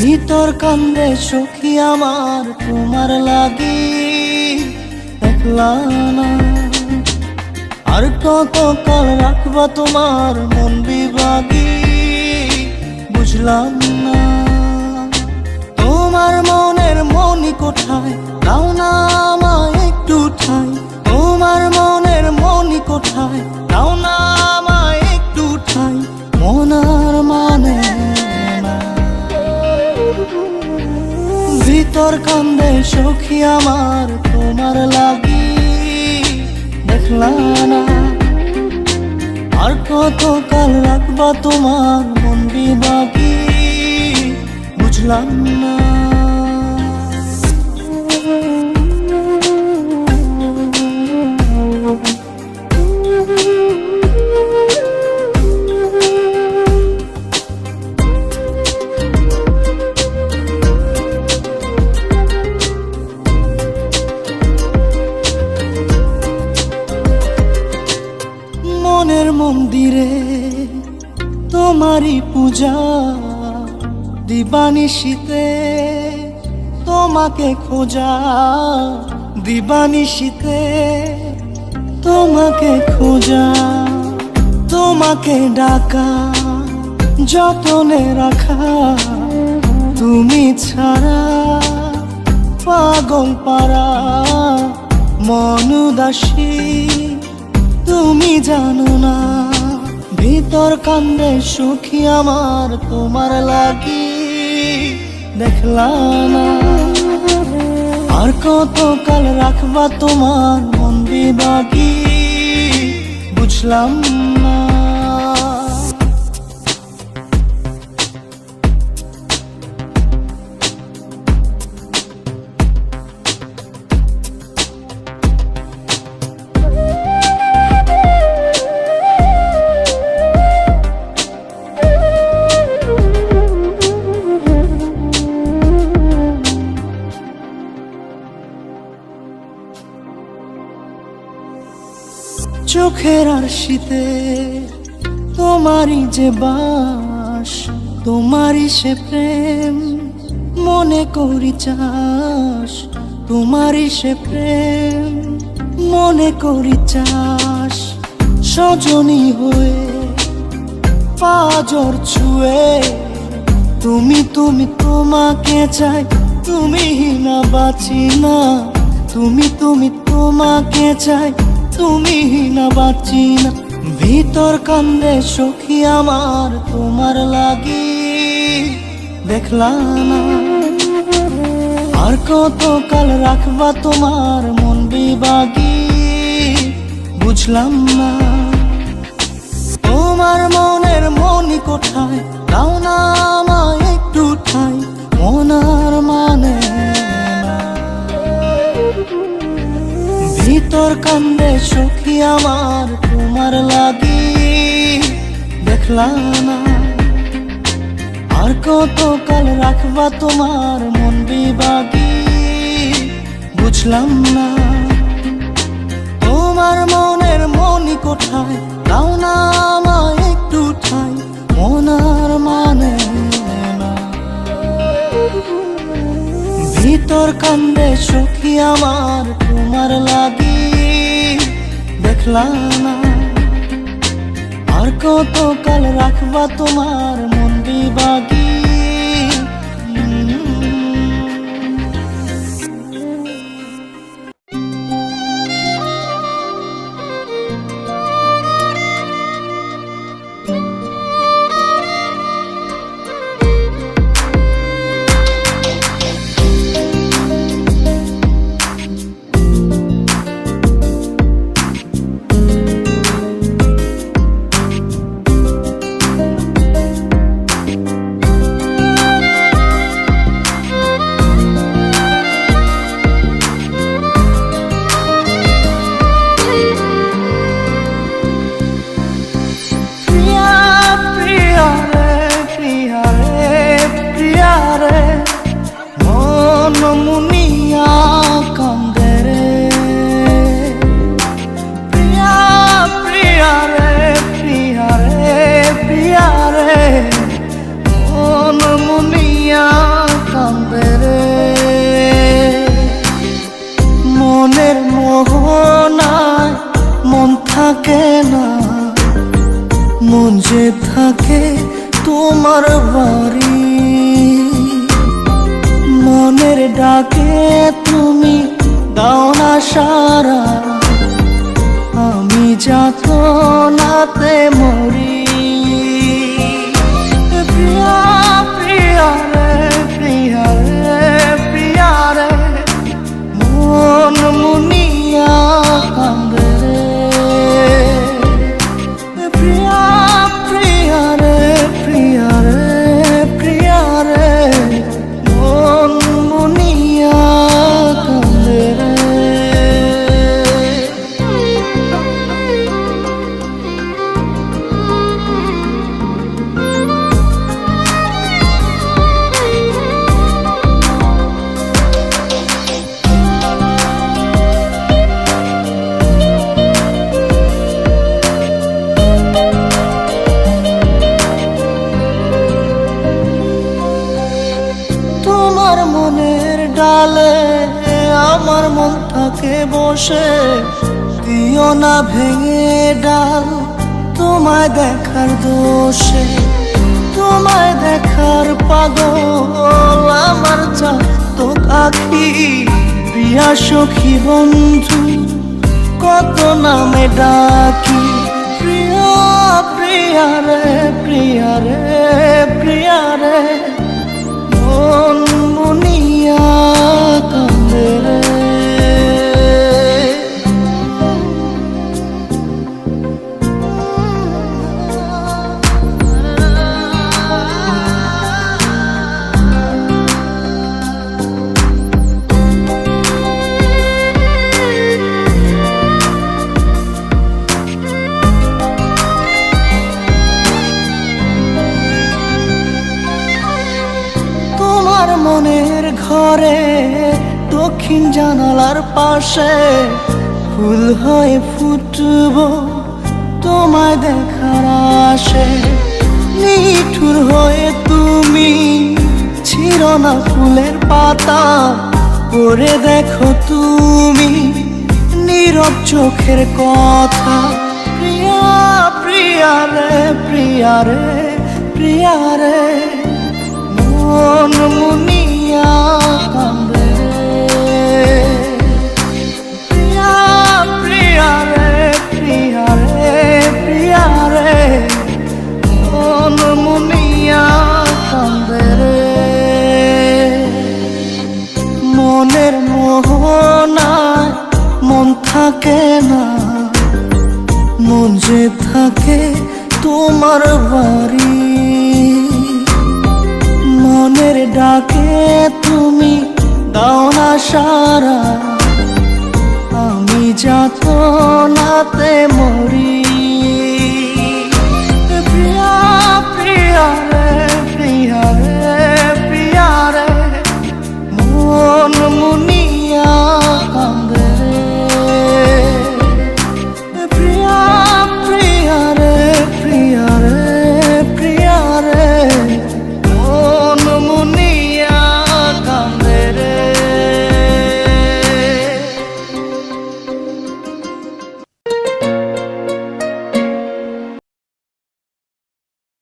ভিতর কান্দে সখী আমার তোমার লাগি, দেখলা না আর কত কাল রাখবা তোমার মন বিভাগী, বুঝলাম না তোমার মনের মনি কোঠায়, দাও না আমায় একটু ঠাই। তোমার মনের মনি কোঠায়, দাও না আমায় একটু ঠাই। মনার মানে না, ভিতর কান্দে সখী আমার তোমার লাগি, দেখলা না আর কত কাল রাখবা তোমার মন বিভাগী, বুঝলাম না। মনের মন্দিরে তোমারই পূজা, দিবানিশীতে তোমাকে খোঁজা, দিবানিশীতে তোমাকে খোঁজা, তোমাকে ডাকা, যতনে রাখা, তুমি ছাড়া পাগল পারা মন উদাসী, তুমি জানো না ভিতর কান্দে সখী আমার তোমার লাগি, দেখলা না আর কত কাল রাখবা তোমার মন বিভাগী, বুঝলাম না। চোখের আরশিতে তোমারই যে বাস, তোমারই সে প্রেম মনে করি চাস, তোমারই সে প্রেম মনে করি চাস। সজনী হয়ে পাজর ছুঁয়ে তুমি তুমি তোমাকে চাই, তুমি না বাঁচি না, তুমি তুমি তোমাকে চাই, তুমি না বাঁচি না। ভিতর কান্দে সখী আমার তোমার লাগি, দেখলা না আর কত কাল রাখবা তোমার মন বিভাগী, বুঝলাম না তোমার মনের মনি কোঠায়, দাও না আমায় একটু ঠাই। মনার মানে না, ভিতর কান্দে সখী আমার তোমার লাগি, দেখলা না আর কত কাল রাখবা তোমার মন বিভাগী, বুঝলাম না তোমার মনের মনি কোঠায়, দাও না আমায় একটু ঠাই। মনার মানে না, ভিতর কান্দে সখী আমার তোমার লাগি, দেখলা না আর কত কাল রাখবা তোমার মন বিভাগী। তুমি দাও না সারা, আমি যাতনাতে মরি। প্রিয়া প্রিয়া রে, প্রিয়া রে, প্রিয়া রে, মন মুনিয়া কান্দে রে। প্রিয়া প্রিয়া রে, প্রিয়া রে, প্রিয়া রে, মন মুনিয়া কান্দে রে। তোমার মনের ডালে আমার মন থাকে বসে, দিও না ভেঙে ডাল তোমায় দেখার দোষে। তোমায় দেখার পাগল আমার চাতক আখি, প্রিয়া সখী বন্ধু কত নামে ডাকি। প্রিয়া প্রিয়া রে, প্রিয়া রে, প্রিয়া রে, মন মুনিয়া কান্দে রে। তোমার মনের ঘরে দক্ষিণ জানালার পাশে ফুল হয়ে ফুটব তোমায় দেখার আশে। নিঠুর হয়ে তুমি ছিঁড়ো না ফুলের পাতা, পড়ে দেখো তুমি নীরব চোখের কথা। প্রিয়া প্রিয়া রে, প্রিয়া রে, প্রিয়া রে, মন মুনিয়া কান্দে রে। প্রিয়া প্রিয়া রে, প্রিয়া রে, প্রিয়া রে, মন মুনিয়া কান্দে রে। মনের মোহনায় মন থাকে না, মন যে থাকে তোমার বাড়ি। মনের ডাকে তুমি দাও না সারা, আমি যাতনাতে মরি।